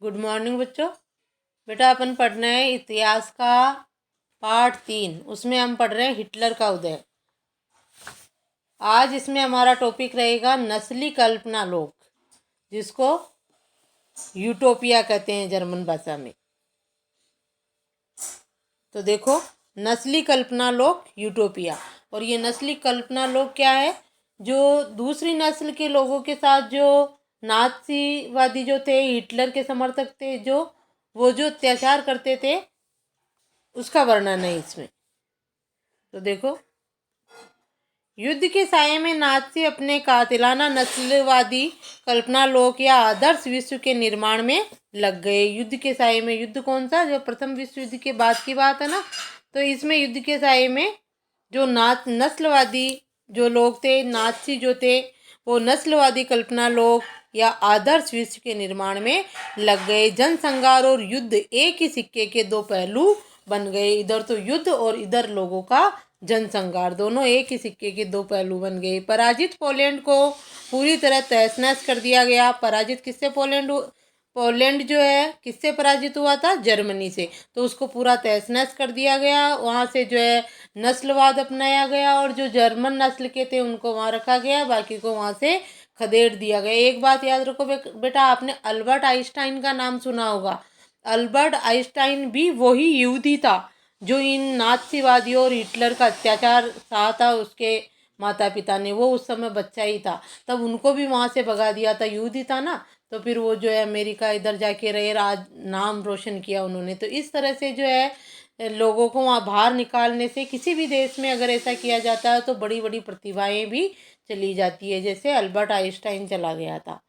Good morning बच्चों। बेटा अपन पढ़ रहे हैं इतिहास का पार्ट 3। उसमें हम पढ़ रहे हैं हिटलर का उदय। आज इसमें हमारा टॉपिक रहेगा नस्ली कल्पना लोक, जिसको यूटोपिया कहते हैं जर्मन भाषा में। तो देखो, नस्ली कल्पना लोक यूटोपिया। और ये नस्ली कल्पना लोक क्या है? जो दूसरी नस्ल के लोगों के साथ जो नाज़ीवादी जो थे, हिटलर के समर्थक थे, वो जो अत्याचार करते थे, उसका वर्णन है इसमें। तो देखो, युद्ध के साये में नाज़ी अपने कातिलाना नस्लवादी कल्पना लोक या आदर्श विश्व के निर्माण में लग गए। युद्ध के साये में, युद्ध कौन सा? जो प्रथम विश्व युद्ध के बाद की बात है ना। तो इसमें युद्ध के साये में जो नस्लवादी जो लोग थे, नाज़ी जो थे, वो नस्लवादी कल्पना लोक या आदर्श विश्व के निर्माण में लग गए। जनसंहार और युद्ध एक ही सिक्के के दो पहलू बन गए। इधर तो युद्ध और इधर लोगों का जनसंहार, दोनों एक ही सिक्के के दो पहलू बन गए। पराजित पोलैंड को पूरी तरह तहस नहस कर दिया गया। पराजित किससे? पोलैंड जो है किससे पराजित हुआ था? जर्मनी से। तो उसको पूरा तहस नहस कर दिया गया। वहाँ से जो है नस्लवाद अपनाया गया और जो जर्मन नस्ल के थे उनको वहाँ रखा गया, बाकी को वहाँ से खदेड़ दिया गया। एक बात याद रखो बेटा, आपने अल्बर्ट आइंस्टाइन का नाम सुना होगा। अल्बर्ट आइंस्टाइन भी वही यहूदी था जो इन नाज़ीवादियों और हिटलर का अत्याचार सहा था। उसके माता पिता ने, वो उस समय बच्चा ही था, तब उनको भी वहाँ से भगा दिया था। यहूदी था ना, तो फिर वो जो है अमेरिका इधर जाके रहे, राज नाम रोशन किया उन्होंने। तो इस तरह से जो है लोगों को वहाँ बाहर निकालने से, किसी भी देश में अगर ऐसा किया जाता है तो बड़ी बड़ी प्रतिभाएं भी चली जाती है, जैसे अल्बर्ट आइंस्टाइन चला गया था।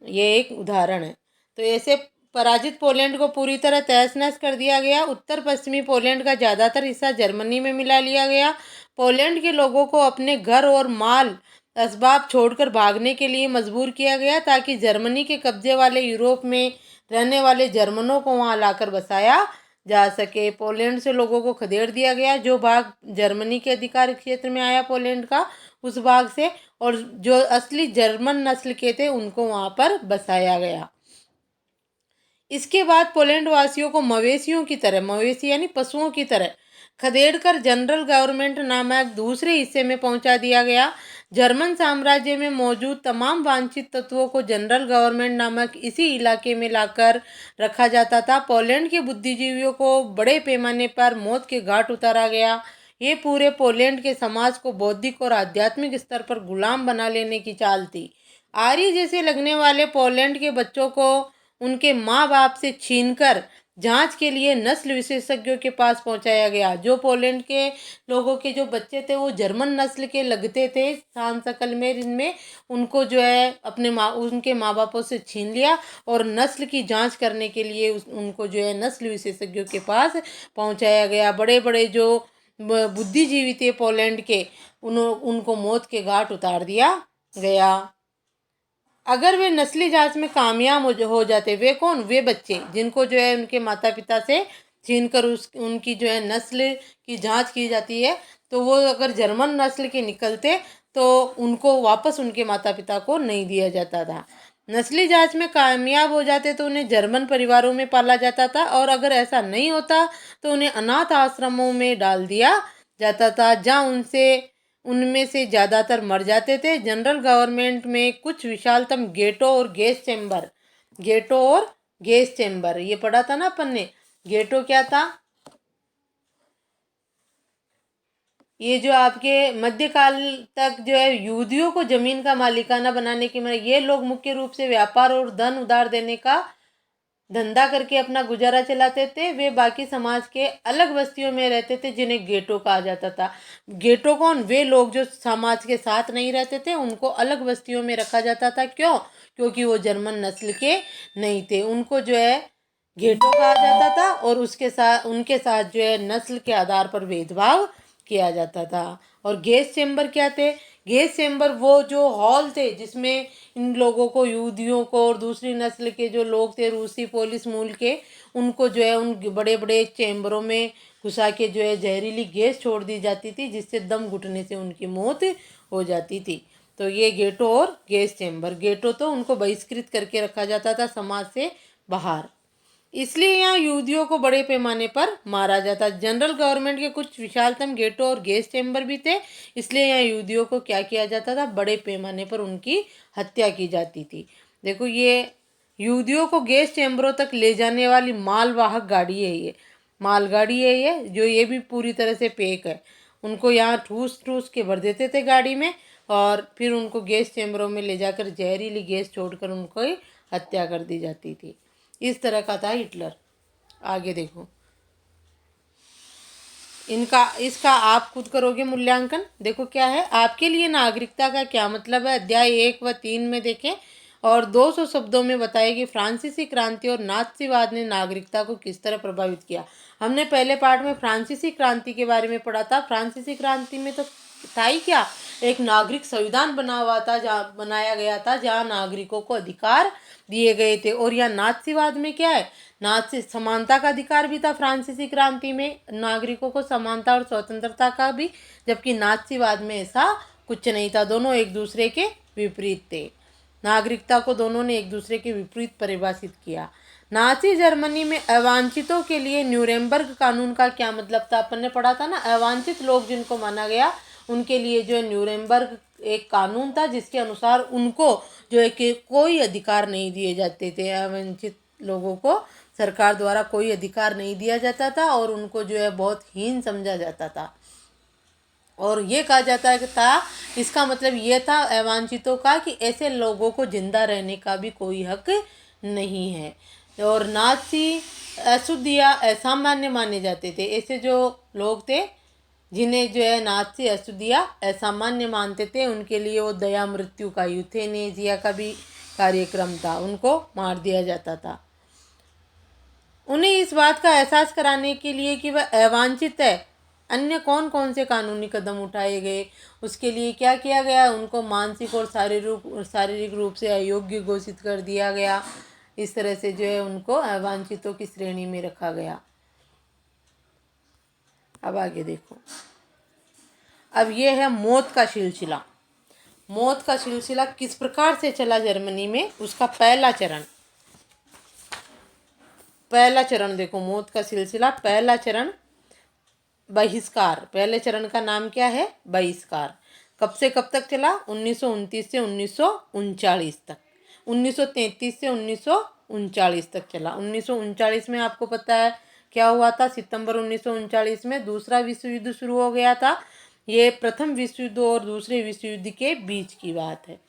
ये एक उदाहरण है। तो ऐसे पराजित पोलैंड को पूरी तरह तहस नहस कर दिया गया। उत्तर पश्चिमी पोलैंड का ज़्यादातर हिस्सा जर्मनी में मिला लिया गया। पोलैंड के लोगों को अपने घर और माल असबाब छोड़कर भागने के लिए मजबूर किया गया, ताकि जर्मनी के कब्जे वाले यूरोप में रहने वाले जर्मनों को वहां लाकर बसाया जा सके। पोलैंड से लोगों को खदेड़ दिया गया। जो भाग जर्मनी के अधिकार क्षेत्र में आया पोलैंड का, उस भाग से, और जो असली जर्मन नस्ल के थे उनको वहां पर बसाया गया। इसके बाद पोलैंड वासियों को मवेशियों की तरह, मवेशी यानी पशुओं की तरह, खदेड़कर जनरल गवर्नमेंट नामक दूसरे हिस्से में पहुंचा दिया गया। जर्मन साम्राज्य में मौजूद तमाम वांछित तत्वों को जनरल गवर्नमेंट नामक इसी इलाके में लाकर रखा जाता था। पोलैंड के बुद्धिजीवियों को बड़े पैमाने पर मौत के घाट उतारा गया। ये पूरे पोलैंड के समाज को बौद्धिक और आध्यात्मिक स्तर पर गुलाम बना लेने की चाल थी। आर्य जैसे लगने वाले पोलैंड के बच्चों को उनके माँ बाप से छीनकर जांच के लिए नस्ल विशेषज्ञों के पास पहुंचाया गया। जो पोलैंड के लोगों के जो बच्चे थे वो जर्मन नस्ल के लगते थे शान शकल में, इनमें उनको जो है उनके माँ बापों से छीन लिया और नस्ल की जांच करने के लिए उनको जो है नस्ल विशेषज्ञों के पास पहुंचाया गया। बड़े बड़े जो बुद्धिजीवी थे पोलैंड के, उनको मौत के घाट उतार दिया गया। अगर वे नस्ली जांच में कामयाब हो जाते, वे कौन? वे बच्चे जिनको जो है उनके माता पिता से छीनकर उनकी जो है नस्ल की जांच की जाती है, तो वो अगर जर्मन नस्ल के निकलते तो उनको वापस उनके माता पिता को नहीं दिया जाता था। नस्ली जांच में कामयाब हो जाते तो उन्हें जर्मन परिवारों में पाला जाता था, और अगर ऐसा नहीं होता तो उन्हें अनाथ आश्रमों में डाल दिया जाता था, जहाँ उनमें से ज़्यादातर मर जाते थे। जनरल गवर्नमेंट में कुछ विशालतम गेटो और गैस चैम्बर, ये पढ़ा था ना अपन ने। गेटो क्या था? ये जो आपके मध्यकाल तक जो है यहूदियों को जमीन का मालिकाना बनाने की, ये लोग मुख्य रूप से व्यापार और धन उधार देने का धंधा करके अपना गुजारा चलाते थे। वे बाकी समाज के अलग बस्तियों में रहते थे, जिन्हें गेटो कहा जाता था। गेटो कौन? वे लोग जो समाज के साथ नहीं रहते थे, उनको अलग बस्तियों में रखा जाता था। क्यों? क्योंकि वो जर्मन नस्ल के नहीं थे, उनको जो है गेटो कहा जाता था, और उनके साथ जो है नस्ल के आधार पर भेदभाव किया जाता था। और गैस चेम्बर क्या थे? गैस चेम्बर वो जो हॉल थे जिसमें इन लोगों को, यहूदियों को और दूसरी नस्ल के जो लोग थे रूसी पोलिश मूल के, उनको जो है उन बड़े बड़े चैम्बरों में घुसा के जो है जहरीली गैस छोड़ दी जाती थी, जिससे दम घुटने से उनकी मौत हो जाती थी। तो ये गेटो और गैस चैम्बर। गेटो तो उनको बहिष्कृत करके रखा जाता था समाज से, बाहर। इसलिए यहाँ यहूदियों को बड़े पैमाने पर मारा जाता। जनरल गवर्नमेंट के कुछ विशालतम गेटों और गैस चैम्बर भी थे, इसलिए यहाँ यहूदियों को क्या किया जाता था, बड़े पैमाने पर उनकी हत्या की जाती थी। देखो ये यहूदियों को गैस चैम्बरों तक ले जाने वाली मालवाहक गाड़ी है, ये मालगाड़ी है ये, जो ये भी पूरी तरह से पैक है। उनको यहाँ ठूस ठूस के भर देते थे गाड़ी में और फिर उनको गैस चैम्बरों में ले जाकर जहरीली गैस छोड़कर उनको हत्या कर दी जाती थी। इस तरह का था हिटलर। आगे देखो, इसका आप खुद करोगे मूल्यांकन। देखो क्या है, आपके लिए नागरिकता का क्या मतलब है, अध्याय 1 व 3 में देखें और 200 शब्दों में बताए कि फ्रांसीसी क्रांति और नात्सीवाद ने नागरिकता को किस तरह प्रभावित किया। हमने पहले पार्ट में फ्रांसीसी क्रांति के बारे में पढ़ा था। फ्रांसीसी क्रांति में तो था ही क्या, एक नागरिक संविधान बना हुआ था, जहाँ बनाया गया था, जहाँ नागरिकों को अधिकार दिए गए थे। और यहाँ नात्सीवाद में क्या है, नात्सी समानता का अधिकार भी था। फ्रांसीसी क्रांति में नागरिकों को समानता और स्वतंत्रता का भी, जबकि नात्सीवाद में ऐसा कुछ नहीं था। दोनों एक दूसरे के विपरीत थे। नागरिकता को दोनों ने एक दूसरे के विपरीत परिभाषित किया। नाची जर्मनी में अवांछितों के लिए न्यूरेमबर्ग कानून का क्या मतलब था, अपन ने पढ़ा था ना। अवांछित लोग जिनको माना गया उनके लिए जो है न्यूरेमबर्ग एक कानून था, जिसके अनुसार उनको जो है कि कोई अधिकार नहीं दिए जाते थे। अवांछित लोगों को सरकार द्वारा कोई अधिकार नहीं दिया जाता था और उनको जो है बहुत हीन समझा जाता था। और ये कहा जाता है कि था, इसका मतलब ये था अवांछितों का कि ऐसे लोगों को जिंदा रहने का भी कोई हक नहीं है। और नाची अशुद्ध या असामान्य माने जाते थे। ऐसे जो लोग थे जिन्हें जो है नाची अशुद्ध या असामान्य मानते थे, उनके लिए वो दया मृत्यु का, यूथेनेजिया का भी कार्यक्रम था, उनको मार दिया जाता था। उन्हें इस बात का एहसास कराने के लिए कि वह अवांछित है, अन्य कौन कौन से कानूनी कदम उठाए गए, उसके लिए क्या किया गया, उनको मानसिक और शारीरिक रूप से अयोग्य घोषित कर दिया गया। इस तरह से जो है उनको अवांछितों की श्रेणी में रखा गया। अब आगे देखो, अब ये है मौत का सिलसिला। मौत का सिलसिला किस प्रकार से चला जर्मनी में, उसका पहला चरण देखो। मौत का सिलसिला, पहला चरण बहिष्कार। पहले चरण का नाम क्या है, बहिष्कार। कब से कब तक चला, 1929 से 1939 तक, 1933 से 1939 तक चला। 1939 में आपको पता है क्या हुआ था, सितंबर 1939 में दूसरा विश्व युद्ध शुरू हो गया था। ये प्रथम विश्व युद्ध और दूसरे विश्व युद्ध के बीच की बात है।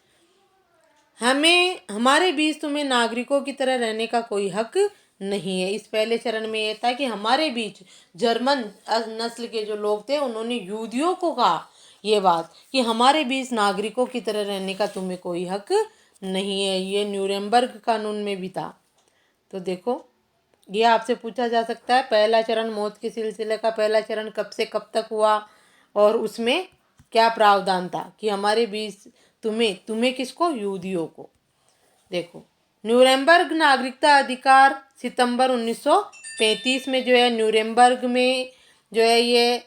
हमारे बीच तुम्हें नागरिकों की तरह रहने का कोई हक नहीं है। इस पहले चरण में यह था कि हमारे बीच जर्मन नस्ल के जो लोग थे, उन्होंने यहूदियों को कहा ये बात कि हमारे बीच नागरिकों की तरह रहने का तुम्हें कोई हक नहीं है। ये न्यूरेमबर्ग कानून में भी था। तो देखो, ये आपसे पूछा जा सकता है, पहला चरण मौत के सिलसिले का पहला चरण कब से कब तक हुआ और उसमें क्या प्रावधान था कि हमारे बीच तुम्हें किसको, यहूदियों को। देखो, न्यूरेमबर्ग नागरिकता अधिकार सितंबर 1935 में जो है न्यूरेमबर्ग में जो है ये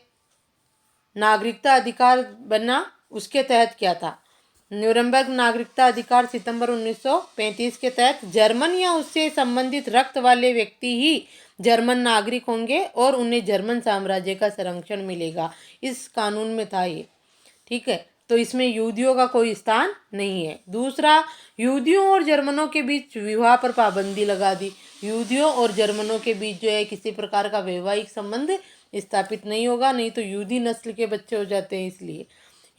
नागरिकता अधिकार बना। उसके तहत क्या था, न्यूरेमबर्ग नागरिकता अधिकार सितंबर 1935 के तहत जर्मन या उससे संबंधित रक्त वाले व्यक्ति ही जर्मन नागरिक होंगे और उन्हें जर्मन साम्राज्य का संरक्षण मिलेगा। इस कानून में था ये, ठीक है। तो इसमें यहूदियों का कोई स्थान नहीं है। दूसरा, यहूदियों और जर्मनों के बीच विवाह पर पाबंदी लगा दी। यहूदियों और जर्मनों के बीच जो है किसी प्रकार का वैवाहिक संबंध स्थापित नहीं होगा, नहीं तो यहूदी नस्ल के बच्चे हो जाते हैं। इसलिए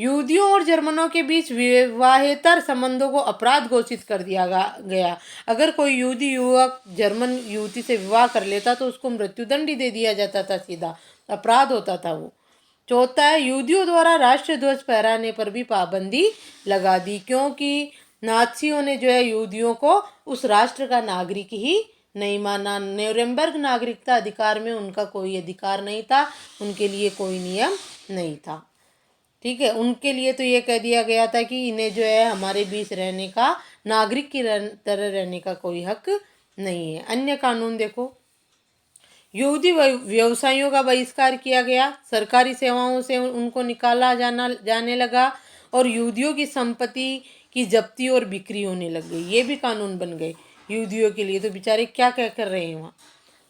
यहूदियों और जर्मनों के बीच विवाहेतर संबंधों को अपराध घोषित कर दिया गया। अगर कोई यहूदी युवक जर्मन युवती से विवाह कर लेता तो उसको मृत्युदंड ही दे दिया जाता था, सीधा अपराध होता था वो। चौथा है, यहूदियों द्वारा राष्ट्र ध्वज फहराने पर भी पाबंदी लगा दी, क्योंकि नात्सियों ने जो है यहूदियों को उस राष्ट्र का नागरिक ही नहीं माना। न्यूरेमबर्ग नागरिकता अधिकार में उनका कोई अधिकार नहीं था, उनके लिए कोई नियम नहीं था, ठीक है। उनके लिए तो ये कह दिया गया था कि इन्हें जो है हमारे बीच रहने का, नागरिक की तरह रहने का कोई हक नहीं है। अन्य कानून देखो, यहूदी व्यवसायियों का बहिष्कार किया गया, सरकारी सेवाओं से उनको निकाला जाने लगा और यहूदियों की संपत्ति की जब्ती और बिक्री होने लग गई। ये भी कानून बन गए। यहूदियों के लिए, तो बेचारे क्या क्या कर रहे हैं वहाँ।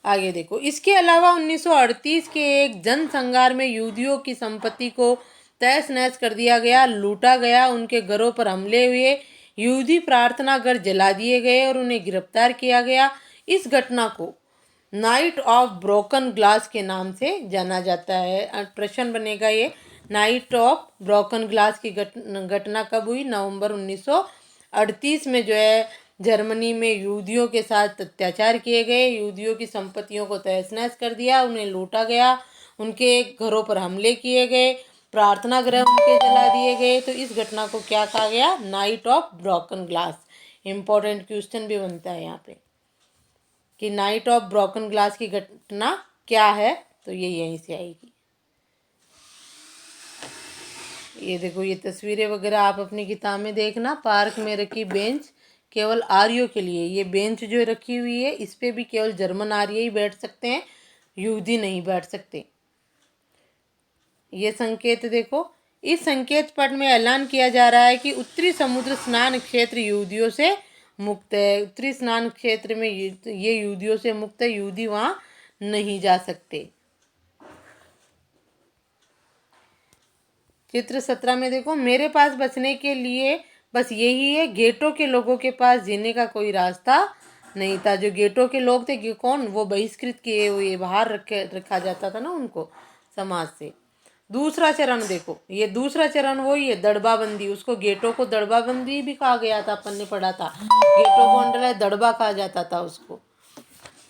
आगे देखो, इसके अलावा 1938 के एक जनसंहार में यहूदियों की संपत्ति को तहस नहस कर दिया गया, लूटा गया, उनके घरों पर हमले हुए, यहूदी प्रार्थना घर जला दिए गए और उन्हें गिरफ्तार किया गया। इस घटना को नाइट ऑफ ब्रोकन ग्लास के नाम से जाना जाता है। प्रश्न बनेगा ये, नाइट ऑफ ब्रोकन ग्लास की घटना कब हुई? नवंबर 1938 में जो है जर्मनी में यहूदियों के साथ अत्याचार किए गए, यहूदियों की संपत्तियों को तहस नहस कर दिया, उन्हें लूटा गया, उनके घरों पर हमले किए गए, प्रार्थना गृह उनके जला दिए गए। तो इस घटना को क्या कहा गया? Night of broken glass. Important question भी बनता है यहाँ पे कि नाइट ऑफ ब्रोकन ग्लास की घटना क्या है, तो ये यहीं से आएगी। ये देखो, ये तस्वीरें वगैरह आप अपनी किताब में देखना। पार्क में रखी बेंच केवल आर्यों के लिए, ये बेंच जो रखी हुई है इस पे भी केवल जर्मन आर्य ही बैठ सकते हैं, यहूदी नहीं बैठ सकते। ये संकेत देखो, इस संकेत पट में ऐलान किया जा रहा है कि उत्तरी समुद्र स्नान क्षेत्र यहूदियों से मुक्त है। उत्तरी स्नान क्षेत्र में ये यहूदियों से मुक्त है, यहूदी वहाँ नहीं जा सकते। चित्र 17 में देखो, मेरे पास बचने के लिए बस यही है, गेटों के लोगों के पास जीने का कोई रास्ता नहीं था। जो गेटों के लोग थे, कौन? वो बहिष्कृत किए हुए, बाहर रखा जाता था ना उनको समाज से। दूसरा चरण देखो, ये दूसरा चरण वही है, दड़बाबंदी। उसको गेटों को दड़बाबंदी भी कहा गया था, अपन ने पढ़ा था। गेटों को अंडर दड़बा कहा जाता था उसको,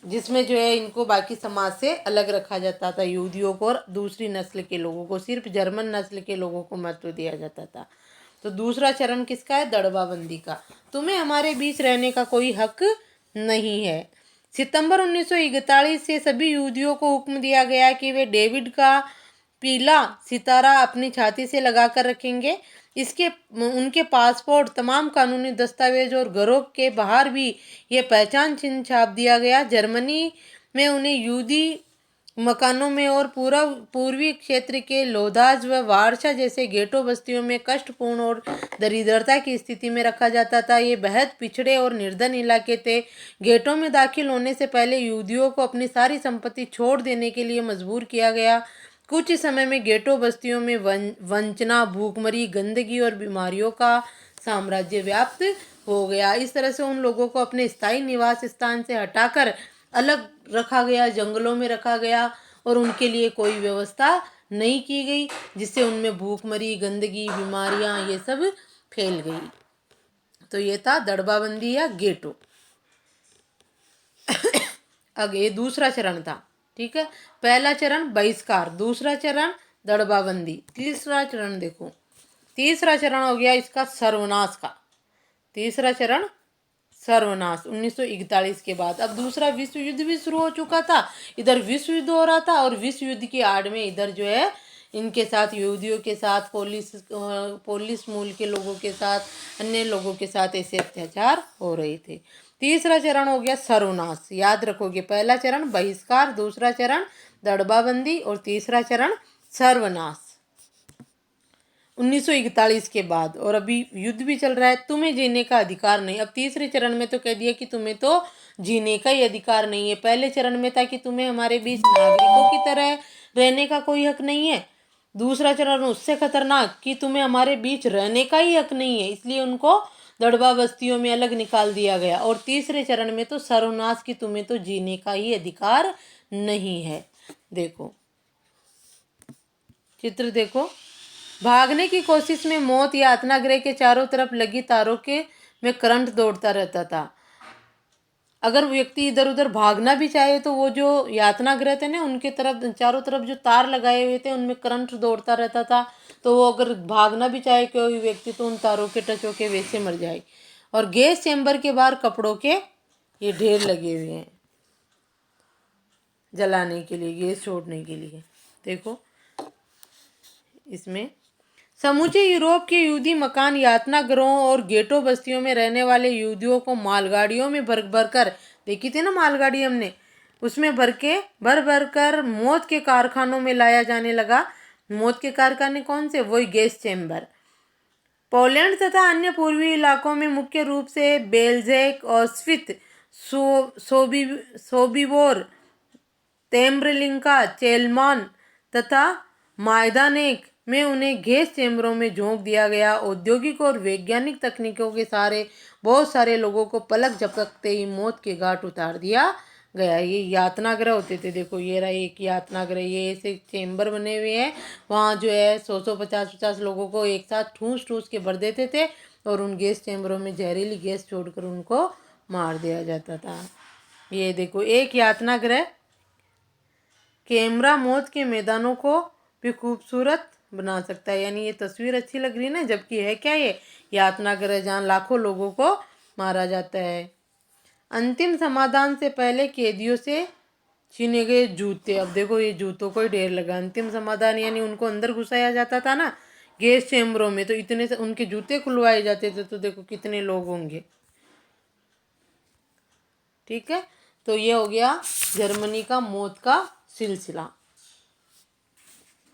जिसमें जो है इनको बाकी समाज से अलग रखा जाता था, यहूदियों को और दूसरी नस्ल के लोगों को, सिर्फ जर्मन नस्ल के लोगों को महत्व दिया जाता था। तो दूसरा चरण किसका है? दड़बाबंदी का। तुम्हें हमारे बीच रहने का कोई हक नहीं है। सितंबर 1941 से सभी यहूदियों को हुक्म दिया गया कि वे डेविड का पीला सितारा अपनी छाती से लगाकर रखेंगे। इसके उनके पासपोर्ट, तमाम कानूनी दस्तावेज और घरों के बाहर भी ये पहचान चिन्ह छाप दिया गया। जर्मनी में उन्हें यहूदी मकानों में और पूर्वी क्षेत्र के लोदाज व वारसा जैसे गेटो बस्तियों में कष्टपूर्ण और दरिद्रता की स्थिति में रखा जाता था। ये बेहद पिछड़े और निर्धन इलाके थे। गेटों में दाखिल होने से पहले यहूदियों को अपनी सारी संपत्ति छोड़ देने के लिए मजबूर किया गया। कुछ ही समय में गेटो बस्तियों में वंचना, भूखमरी, गंदगी और बीमारियों का साम्राज्य व्याप्त हो गया। इस तरह से उन लोगों को अपने स्थायी निवास स्थान से हटाकर अलग रखा गया, जंगलों में रखा गया और उनके लिए कोई व्यवस्था नहीं की गई, जिससे उनमें भूखमरी, गंदगी, बीमारियां ये सब फैल गई। तो ये था दड़बाबंदी या गेटो। आगे दूसरा चरण था, ठीक है। पहला चरण बहिष्कार, दूसरा चरण दड़बाबंदी, तीसरा चरण देखो, तीसरा चरण हो गया इसका सर्वनाश का। तीसरा चरण सर्वनाश 1941 के बाद। अब दूसरा विश्व युद्ध भी शुरू हो चुका था, इधर विश्व युद्ध हो रहा था और विश्व युद्ध की आड़ में इधर जो है इनके साथ, यहूदियों के साथ, पोलिस मूल के लोगों के साथ, अन्य लोगों के साथ ऐसे अत्याचार हो रहे थे। तीसरा चरण हो गया सर्वनाश। याद रखोगे, पहला चरण बहिष्कार, दूसरा चरण दड़बाबंदी और तीसरा चरण सर्वनाश 1941 के बाद। और अभी युद्ध भी चल रहा है, तुम्हें जीने का अधिकार नहीं। अब तीसरे चरण में तो कह दिया कि तुम्हें तो जीने का ही अधिकार नहीं है। पहले चरण में था कि तुम्हें हमारे बीच नागरिकों की तरह रहने का कोई हक नहीं है। दूसरा चरण उससे खतरनाक कि तुम्हें हमारे बीच रहने का ही हक नहीं है, इसलिए उनको दड़बा बस्तियों में अलग निकाल दिया गया। और तीसरे चरण में तो सर्वनाश की तुम्हें तो जीने का ही अधिकार नहीं है। देखो चित्र देखो, भागने की कोशिश में मौत यातना गृह के चारों तरफ लगी तारों के में करंट दौड़ता रहता था। अगर व्यक्ति इधर उधर भागना भी चाहे तो वो जो यातना गृह थे ना, उनके तरफ चारों तरफ जो तार लगाए हुए थे उनमें करंट दौड़ता रहता था। तो वो अगर भागना भी चाहे कोई व्यक्ति तो उन तारों के टच होके वैसे मर जाए। और गैस चैम्बर के बाहर कपड़ों के ये ढेर लगे हुए हैं जलाने के लिए, गैस छोड़ने के लिए। देखो इसमें समूचे यूरोप के यहूदी मकान, यातना गृहों और गेटो बस्तियों में रहने वाले यहूदियों को मालगाड़ियों में भर भर कर, देखी थी ना मालगाड़ी हमने, उसमें भर कर मौत के कारखानों में लाया जाने लगा। मौत के कारखाने कौन से? वही गैस चैम्बर। पोलैंड तथा अन्य पूर्वी इलाकों में मुख्य रूप से बेल्जेक, ऑस्विट्ज सोबिबोर, तेम्ब्रलिंका, चेलमान तथा मायदानेक में उन्हें गैस चैम्बरों में झोंक दिया गया। औद्योगिक और वैज्ञानिक तकनीकों के बहुत सारे लोगों को पलक झपकते ही मौत के घाट उतार दिया गया। ये यातनागृह होते थे। देखो ये रहा एक यातनागृह, ये ऐसे चेम्बर बने हुए हैं। वहाँ जो है 100 50 लोगों को एक साथ ठूस ठूस के भर देते थे और उन गैस चैम्बरों में जहरीली गैस छोड़कर उनको मार दिया जाता था। ये देखो एक यातनागृह कैमरा मौत के मैदानों को भी खूबसूरत बना सकता है। यानी ये तस्वीर अच्छी लग रही है ना, जबकि है क्या ये यातनागृह जहाँ लाखों लोगों को मारा जाता है। अंतिम समाधान से पहले कैदियों से छीने गए जूते। अब देखो ये जूतों को ही ढेर लगा। अंतिम समाधान यानी उनको अंदर घुसाया जाता था ना गैस चैम्बरों में, तो इतने से उनके जूते खुलवाए जाते थे। तो देखो कितने लोग होंगे। ठीक है, तो ये हो गया जर्मनी का मौत का सिलसिला।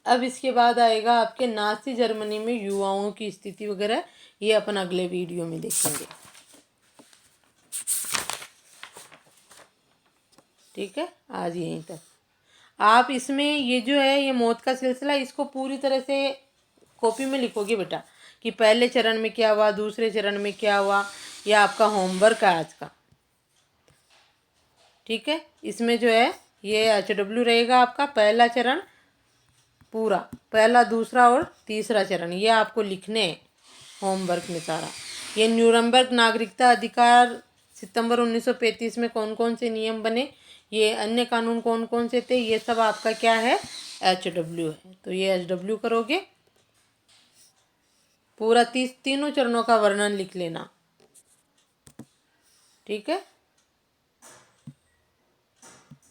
अब इसके बाद आएगा आपके नाज़ी जर्मनी में युवाओं की स्थिति वगैरह। ये अपन अगले वीडियो में देखेंगे। ठीक है, आज यहीं तक। आप इसमें ये जो है ये मौत का सिलसिला, इसको पूरी तरह से कॉपी में लिखोगे बेटा कि पहले चरण में क्या हुआ, दूसरे चरण में क्या हुआ। यह आपका होमवर्क है आज का। ठीक है, इसमें जो है ये HW रहेगा आपका पहला चरण पूरा, पहला दूसरा और तीसरा चरण ये आपको लिखने हैं होमवर्क में सारा। ये न्यूरम्बर्ग नागरिकता अधिकार सितंबर 1935 में कौन कौन से नियम बने, ये अन्य कानून कौन कौन से थे, ये सब आपका क्या है HW है। तो ये HW करोगे, पूरा तीनों चरणों का वर्णन लिख लेना। ठीक है।